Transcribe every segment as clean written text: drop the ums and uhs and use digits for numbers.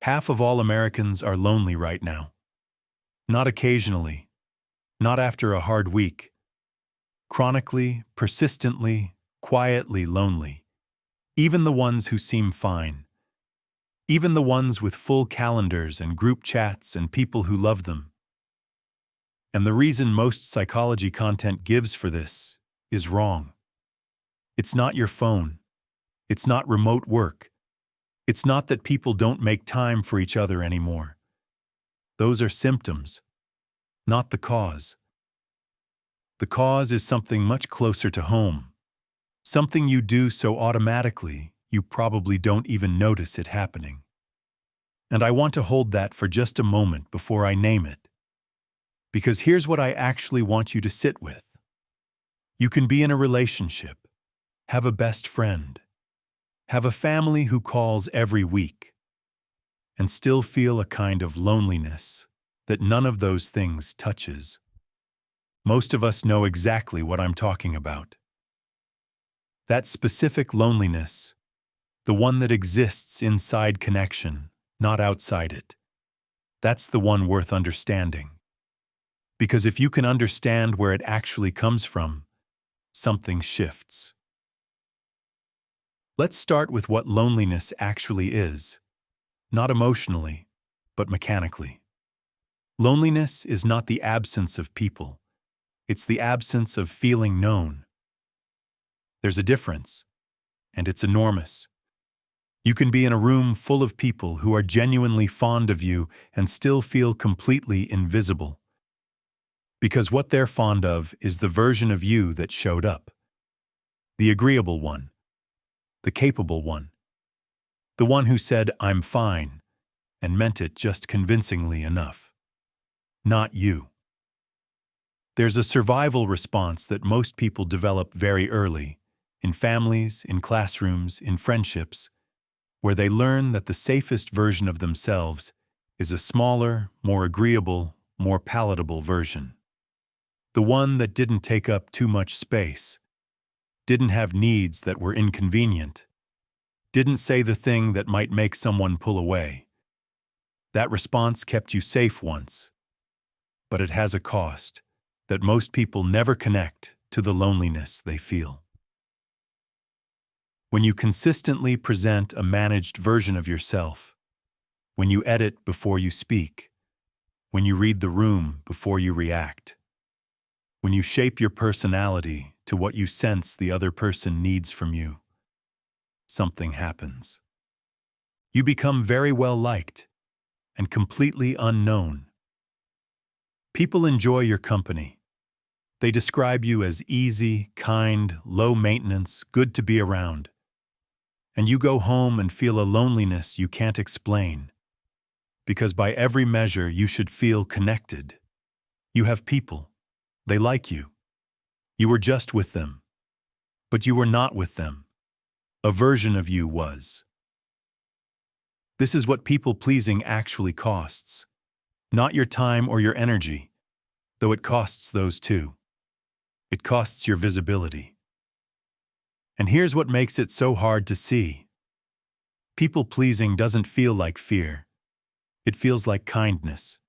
Half of all Americans are lonely right now. Not occasionally, not after a hard week. Chronically, persistently, quietly lonely. Even the ones who seem fine. Even the ones with full calendars and group chats and people who love them. And the reason most psychology content gives for this is wrong. It's not your phone. It's not remote work. It's not that people don't make time for each other anymore. Those are symptoms, not the cause. The cause is something much closer to home. Something you do so automatically, you probably don't even notice it happening. And I want to hold that for just a moment before I name it. Because here's what I actually want you to sit with. You can be in a relationship, have a best friend, have a family who calls every week, and still feel a kind of loneliness that none of those things touches. Most of us know exactly what I'm talking about. That specific loneliness, the one that exists inside connection, not outside it, that's the one worth understanding. Because if you can understand where it actually comes from, something shifts. Let's start with what loneliness actually is, not emotionally, but mechanically. Loneliness is not the absence of people. It's the absence of feeling known. There's a difference, and it's enormous. You can be in a room full of people who are genuinely fond of you and still feel completely invisible. Because what they're fond of is the version of you that showed up. The agreeable one. The capable one. The one who said, "I'm fine," and meant it just convincingly enough. Not you. There's a survival response that most people develop very early, in families, in classrooms, in friendships, where they learn that the safest version of themselves is a smaller, more agreeable, more palatable version. The one that didn't take up too much space, didn't have needs that were inconvenient, didn't say the thing that might make someone pull away. That response kept you safe once, but it has a cost that most people never connect to the loneliness they feel. When you consistently present a managed version of yourself, when you edit before you speak, when you read the room before you react, when you shape your personality to what you sense the other person needs from you, something happens. You become very well liked and completely unknown. People enjoy your company. They describe you as easy, kind, low maintenance, good to be around. And you go home and feel a loneliness you can't explain. Because by every measure you should feel connected. You have people. They like you. You were just with them. But you were not with them. A version of you was. This is what people-pleasing actually costs. Not your time or your energy, though it costs those too. It costs your visibility. And here's what makes it so hard to see. People-pleasing doesn't feel like fear. It feels like kindness.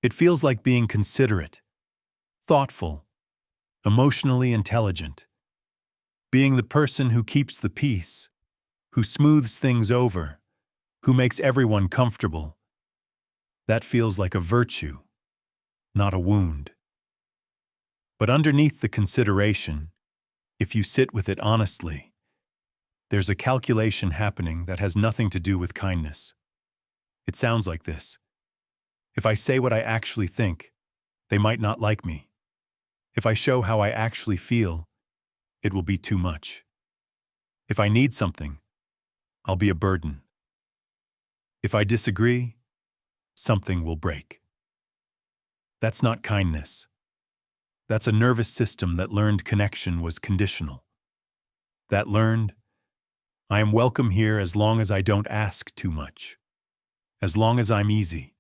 It feels like being considerate, thoughtful, emotionally intelligent. Being the person who keeps the peace, who smooths things over, who makes everyone comfortable. That feels like a virtue, not a wound. But underneath the consideration, if you sit with it honestly, there's a calculation happening that has nothing to do with kindness. It sounds like this. If I say what I actually think, they might not like me. If I show how I actually feel, it will be too much. If I need something, I'll be a burden. If I disagree, something will break. That's not kindness. That's a nervous system that learned connection was conditional. That learned, I am welcome here as long as I don't ask too much. As long as I'm easy.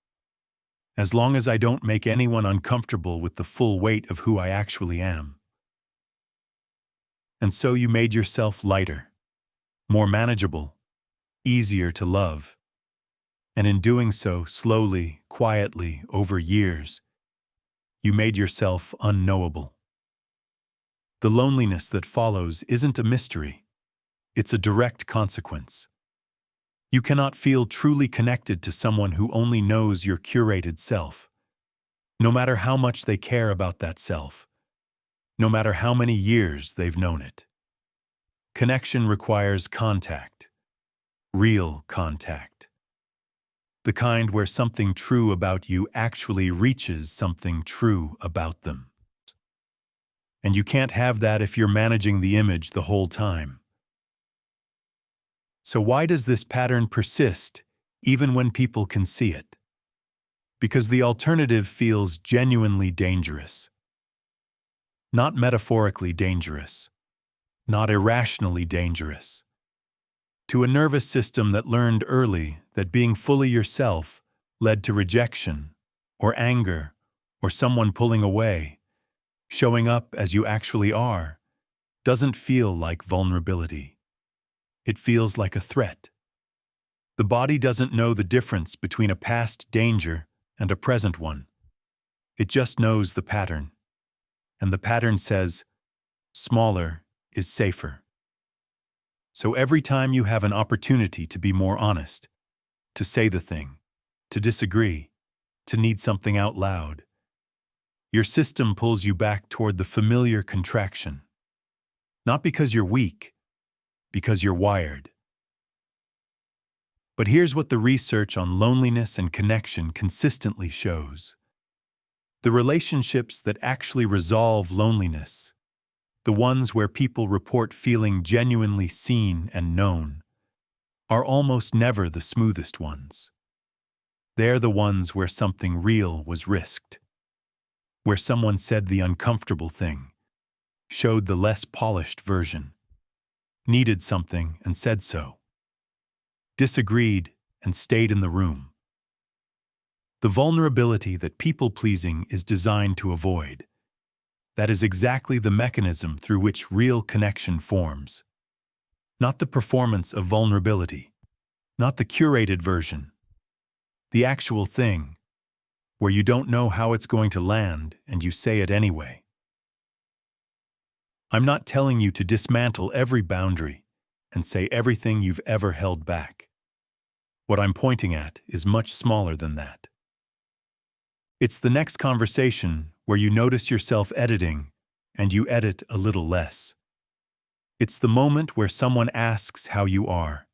As long as I don't make anyone uncomfortable with the full weight of who I actually am. And so you made yourself lighter, more manageable, easier to love. And in doing so, slowly, quietly, over years, you made yourself unknowable. The loneliness that follows isn't a mystery. It's a direct consequence. You cannot feel truly connected to someone who only knows your curated self, no matter how much they care about that self, no matter how many years they've known it. Connection requires contact, real contact. The kind where something true about you actually reaches something true about them. And you can't have that if you're managing the image the whole time. So why does this pattern persist even when people can see it? Because the alternative feels genuinely dangerous. Not metaphorically dangerous. Not irrationally dangerous. To a nervous system that learned early that being fully yourself led to rejection, or anger, or someone pulling away, showing up as you actually are, doesn't feel like vulnerability. It feels like a threat. The body doesn't know the difference between a past danger and a present one. It just knows the pattern. And the pattern says, smaller is safer. So every time you have an opportunity to be more honest, to say the thing, to disagree, to need something out loud, your system pulls you back toward the familiar contraction. Not because you're weak, because you're wired. But here's what the research on loneliness and connection consistently shows. The relationships that actually resolve loneliness, the ones where people report feeling genuinely seen and known, are almost never the smoothest ones. They're the ones where something real was risked, where someone said the uncomfortable thing, showed the less polished version, needed something and said so, disagreed and stayed in the room. The vulnerability that people-pleasing is designed to avoid. That is exactly the mechanism through which real connection forms. Not the performance of vulnerability, not the curated version. The actual thing, where you don't know how it's going to land and you say it anyway. I'm not telling you to dismantle every boundary and say everything you've ever held back. What I'm pointing at is much smaller than that. It's the next conversation where you notice yourself editing and you edit a little less. It's the moment where someone asks how you are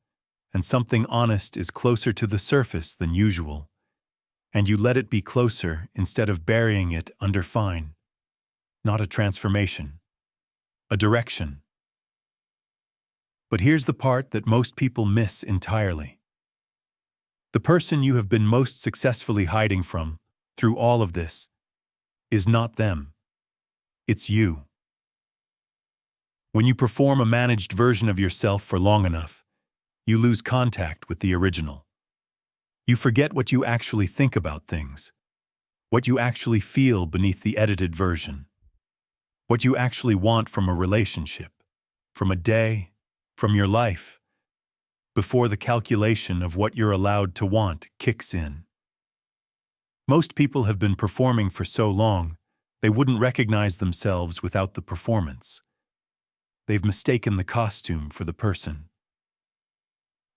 and something honest is closer to the surface than usual, and you let it be closer instead of burying it under fine. Not a transformation, a direction. But here's the part that most people miss entirely. The person you have been most successfully hiding from, through all of this, is not them. It's you. When you perform a managed version of yourself for long enough, you lose contact with the original. You forget what you actually think about things, what you actually feel beneath the edited version, what you actually want from a relationship, from a day, from your life, before the calculation of what you're allowed to want kicks in. Most people have been performing for so long, they wouldn't recognize themselves without the performance. They've mistaken the costume for the person.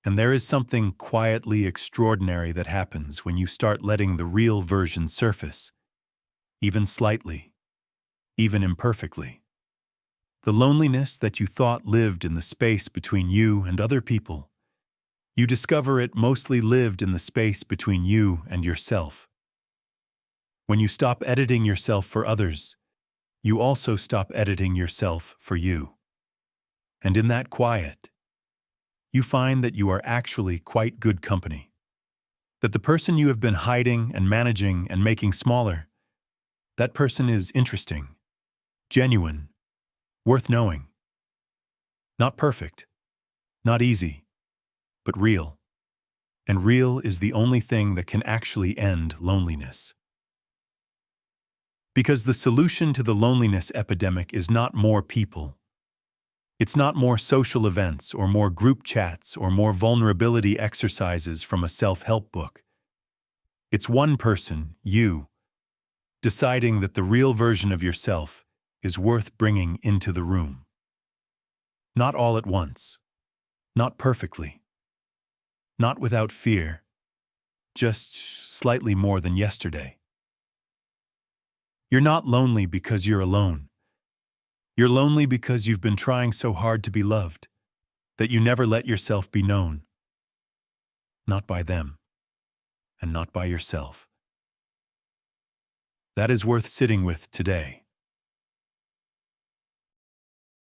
And there is something quietly extraordinary that happens when you start letting the real version surface, even slightly, even imperfectly. The loneliness that you thought lived in the space between you and other people, you discover it mostly lived in the space between you and yourself. When you stop editing yourself for others, you also stop editing yourself for you. And in that quiet, you find that you are actually quite good company. That the person you have been hiding and managing and making smaller, that person is interesting, genuine, worth knowing. Not perfect, not easy, but real. And real is the only thing that can actually end loneliness. Because the solution to the loneliness epidemic is not more people. It's not more social events or more group chats or more vulnerability exercises from a self-help book. It's one person, you, deciding that the real version of yourself is worth bringing into the room. Not all at once, not perfectly, not without fear, just slightly more than yesterday. You're not lonely because you're alone. You're lonely because you've been trying so hard to be loved that you never let yourself be known. Not by them, and not by yourself. That is worth sitting with today.